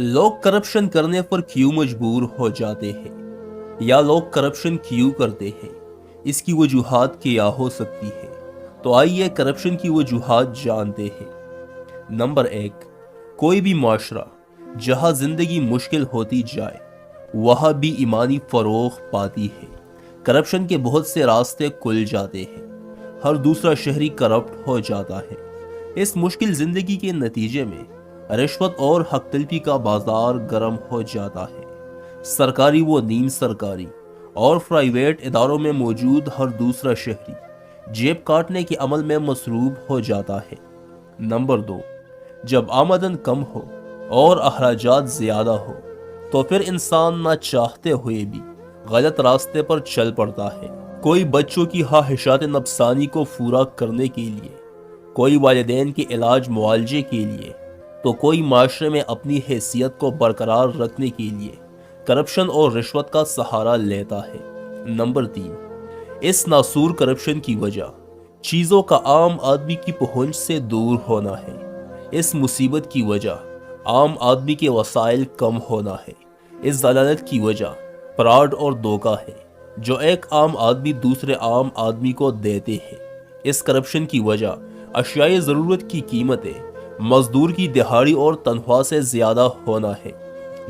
लोग करप्शन करने पर क्यों मजबूर हो जाते हैं, या लोग करप्शन क्यों करते हैं, इसकी वजूहात क्या हो सकती है। तो आइए करप्शन की वजूहात जानते हैं। नंबर 1, कोई भी माशरा जहां जिंदगी मुश्किल होती जाए वहां भी ईमानी फरोग पाती है। करप्शन के बहुत से रास्ते खुल जाते हैं, हर दूसरा शहरी करप्ट हो जाता है। इस मुश्किल जिंदगी के नतीजे में रिश्वत और हक तलफी का बाजार गर्म हो जाता है। सरकारी व नीम सरकारी और प्राइवेट इदारों में मौजूद हर दूसरा शहरी जेब काटने के अमल में मसरूफ हो जाता है। नंबर 2, जब आमदन कम हो और अखराजात ज्यादा हो तो फिर इंसान ना चाहते हुए भी गलत रास्ते पर चल पड़ता है। कोई बच्चों की ख्वाहिशात नफसानी को पूरा करने के लिए, कोई वालिदैन के इलाज मुआवजे के लिए, तो कोई माशरे में अपनी हैसियत को बरकरार रखने के लिए करप्शन और रिश्वत का सहारा लेता है। नंबर 3, इस नासूर करप्शन की वजह चीज़ों का आम आदमी की पहुंच से दूर होना है। इस मुसीबत की वजह आम आदमी के वसाइल कम होना है। इस दलालत की वजह फ्रॉड और धोखा है जो एक आम आदमी दूसरे आम आदमी को देते हैं। इस करप्शन की वजह अशियाए ज़रूरत की कीमतें मजदूर की दिहाड़ी और तनख्वाह से ज़्यादा होना है।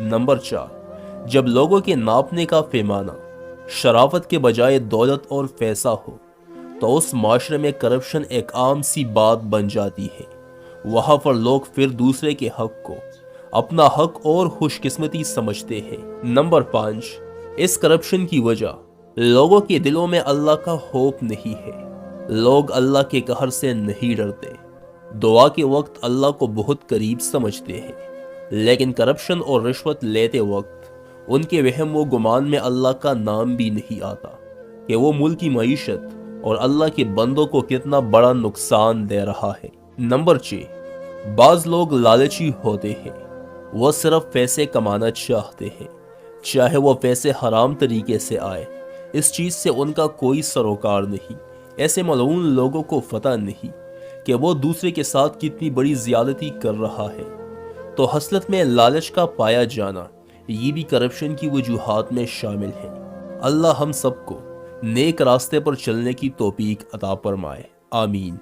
नंबर 4, जब लोगों के नापने का पैमाना शराफत के बजाय दौलत और पैसा हो तो उस माशरे में करप्शन एक आम सी बात बन जाती है। वहाँ पर लोग फिर दूसरे के हक को अपना हक और खुशकिस्मती समझते हैं। नंबर 5, इस करप्शन की वजह लोगों के दिलों में अल्लाह का खौफ नहीं है। लोग अल्लाह के कहर से नहीं डरते, दुआ के वक्त अल्लाह को बहुत करीब समझते हैं, लेकिन करप्शन और रिश्वत लेते वक्त उनके वहम व गुमान में अल्लाह का नाम भी नहीं आता कि वो मुल्क की मईशत और अल्लाह के बंदों को कितना बड़ा नुकसान दे रहा है। नंबर 6, बाज लोग लालची होते हैं। वो सिर्फ पैसे कमाना चाहते हैं, चाहे वो पैसे हराम तरीके से आए। इस चीज़ से उनका कोई सरोकार नहीं। ऐसे मलऊन लोगों को पता नहीं कि वो दूसरे के साथ कितनी बड़ी ज्यादती कर रहा है। तो हसरत में लालच का पाया जाना ये भी करप्शन की वजूहात में शामिल है। अल्लाह हम सबको नेक रास्ते पर चलने की तौफीक अता फरमाए। आमीन।